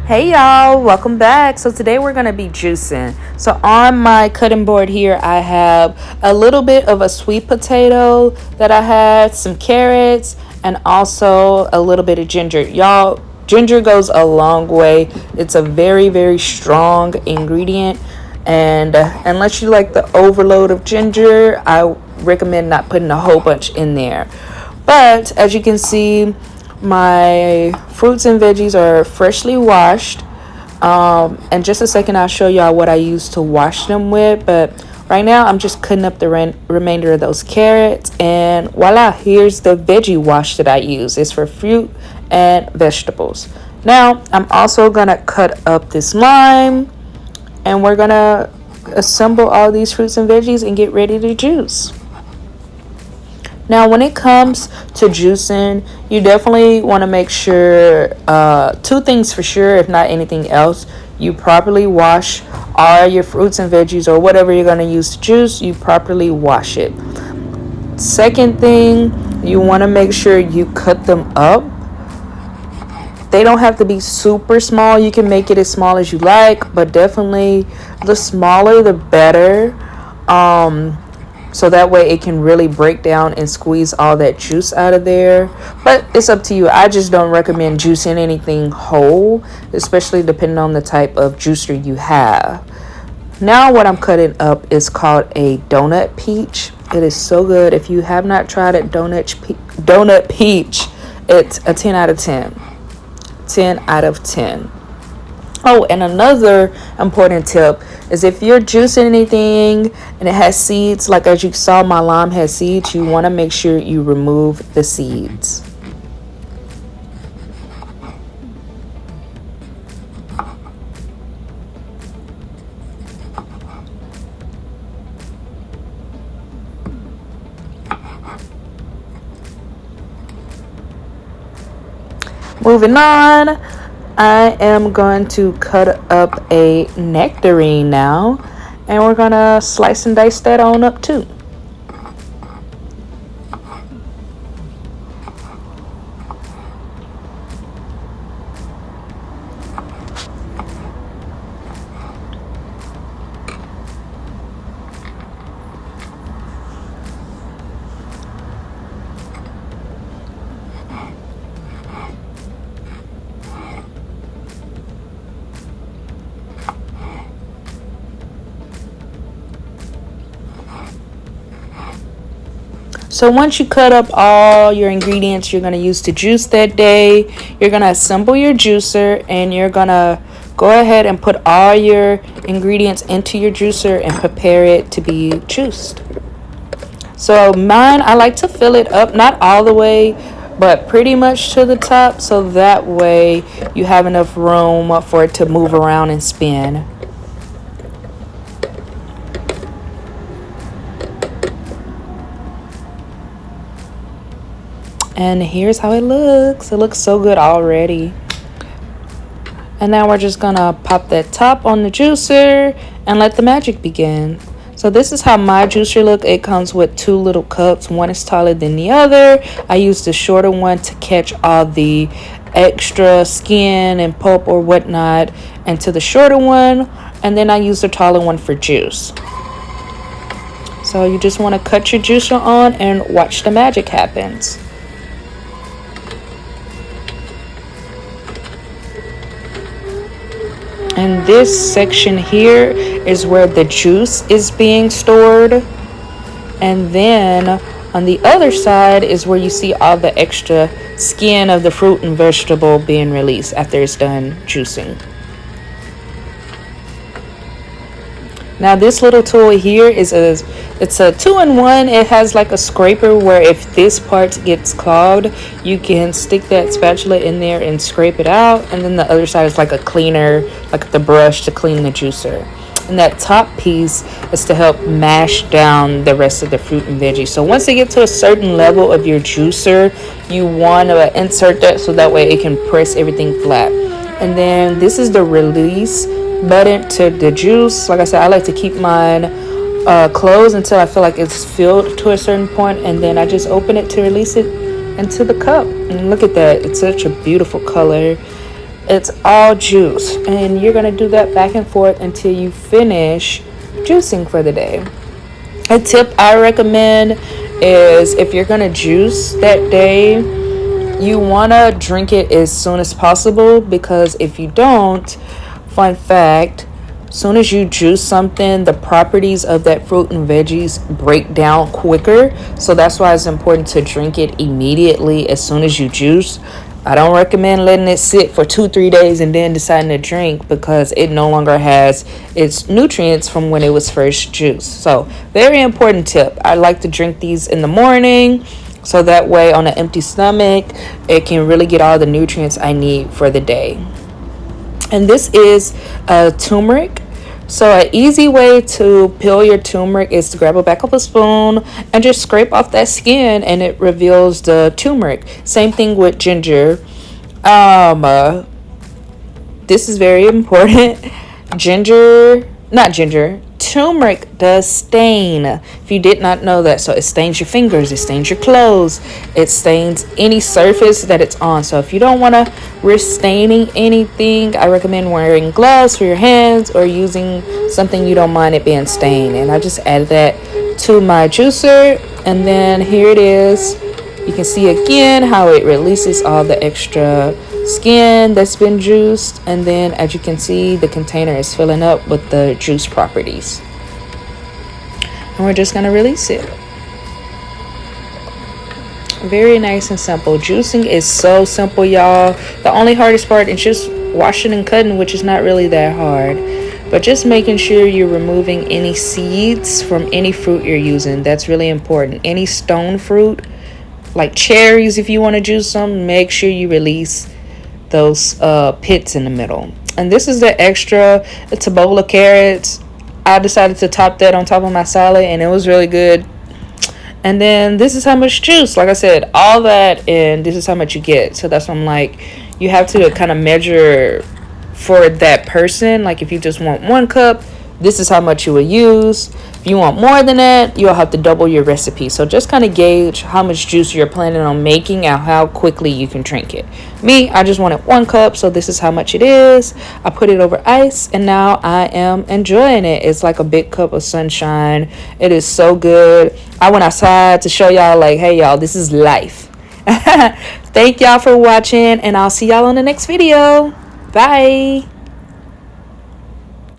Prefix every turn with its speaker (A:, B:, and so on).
A: Hey y'all, welcome back. So today we're going to be juicing. So on my cutting board here, I have a little bit of a sweet potato that I had, some carrots, and also a little bit of ginger. Y'all, ginger goes a long way. It's a very, very strong ingredient. And unless you like the overload of ginger, I recommend not putting a whole bunch in there. But as you can see, my fruits and veggies are freshly washed. In just a second, I'll show y'all what I use to wash them with. But right now, I'm just cutting up the remainder of those carrots. And voila, here's the veggie wash that I use. It's for fruit and vegetables. Now, I'm also going to cut up this lime. And we're going to assemble all these fruits and veggies and get ready to juice. Now, when it comes to juicing, you definitely want to make sure, two things for sure, if not anything else, you properly wash all your fruits and veggies or whatever you're going to use to juice, you properly wash it. Second thing, you want to make sure you cut them up. They don't have to be super small. You can make it as small as you like, but definitely the smaller the better. So that way it can really break down and squeeze all that juice out of there. But it's up to you. I just don't recommend juicing anything whole, especially depending on the type of juicer you have. Now what I'm cutting up is called a donut peach. It is so good. If you have not tried it, donut peach, it's a 10 out of 10. 10 out of 10. Oh, and another important tip is if you're juicing anything and it has seeds, like as you saw my lime has seeds, you want to make sure you remove the seeds. Moving on, I am going to cut up a nectarine now, and we're going to slice and dice that on up too. So once you cut up all your ingredients you're going to use to juice that day, you're going to assemble your juicer and you're going to go ahead and put all your ingredients into your juicer and prepare it to be juiced. So mine, I like to fill it up, not all the way, but pretty much to the top, so that way you have enough room for it to move around and spin. And here's how it looks. It looks so good already. And now we're just gonna pop that top on the juicer and let the magic begin. So this is how my juicer look. It comes with two little cups. One is taller than the other. I use the shorter one to catch all the extra skin and pulp or whatnot into the shorter one. And then I use the taller one for juice. So you just want to cut your juicer on and watch the magic happens. And this section here is where the juice is being stored. And then on the other side is where you see all the extra skin of the fruit and vegetable being released after it's done juicing. Now this little tool here it's a 2-in-1. It has like a scraper where if this part gets clogged, you can stick that spatula in there and scrape it out. And then the other side is like a cleaner, like the brush to clean the juicer. And that top piece is to help mash down the rest of the fruit and veggies. So once they get to a certain level of your juicer, you want to insert that so that way it can press everything flat. And then this is the release button to the juice. Like I said, I like to keep mine closed until I feel like it's filled to a certain point, and then I just open it to release it into the cup. And look at that, it's such a beautiful color. It's all juice, and you're going to do that back and forth until you finish juicing for the day. A tip I recommend is if you're going to juice that day, you want to drink it as soon as possible, because if you don't, fun fact, soon as you juice something, the properties of that fruit and veggies break down quicker. So that's why it's important to drink it immediately as soon as you juice. I don't recommend letting it sit for 2-3 days and then deciding to drink, because it no longer has its nutrients from when it was first juiced. So very important tip. I like to drink these in the morning, so that way on an empty stomach it can really get all the nutrients I need for the day. And this is turmeric. So an easy way to peel your turmeric is to grab a back of a spoon and just scrape off that skin, and it reveals the turmeric. Same thing with ginger. This is very important. Turmeric does stain. If you did not know that, so it stains your fingers, it stains your clothes, it stains any surface that it's on. So if you don't want to risk staining anything, I recommend wearing gloves for your hands or using something you don't mind it being stained. And I just added that to my juicer, and then here it is. You can see again how it releases all the extra skin that's been juiced, and then as you can see, the container is filling up with the juice properties, and we're just going to release it. Very nice and simple. Juicing is so simple, y'all. The only hardest part is just washing and cutting, which is not really that hard, but just making sure you're removing any seeds from any fruit you're using. That's really important. Any stone fruit like cherries, if you want to juice them, make sure you release those pits in the middle. And this is the extra. It's a bowl of carrots. I decided to top that on top of my salad, and it was really good. And then this is how much juice, like I said, all that, and this is how much you get. So that's why I'm like, you have to kind of measure for that person. Like if you just want 1 cup, this is how much you will use. If you want more than that, you'll have to double your recipe. So just kind of gauge how much juice you're planning on making and how quickly you can drink it. Me, I just wanted 1 cup, so this is how much it is. I put it over ice, and now I am enjoying it. It's like a big cup of sunshine. It is so good. I went outside to show y'all, like, hey y'all, this is life. Thank y'all for watching, and I'll see y'all on the next video. Bye.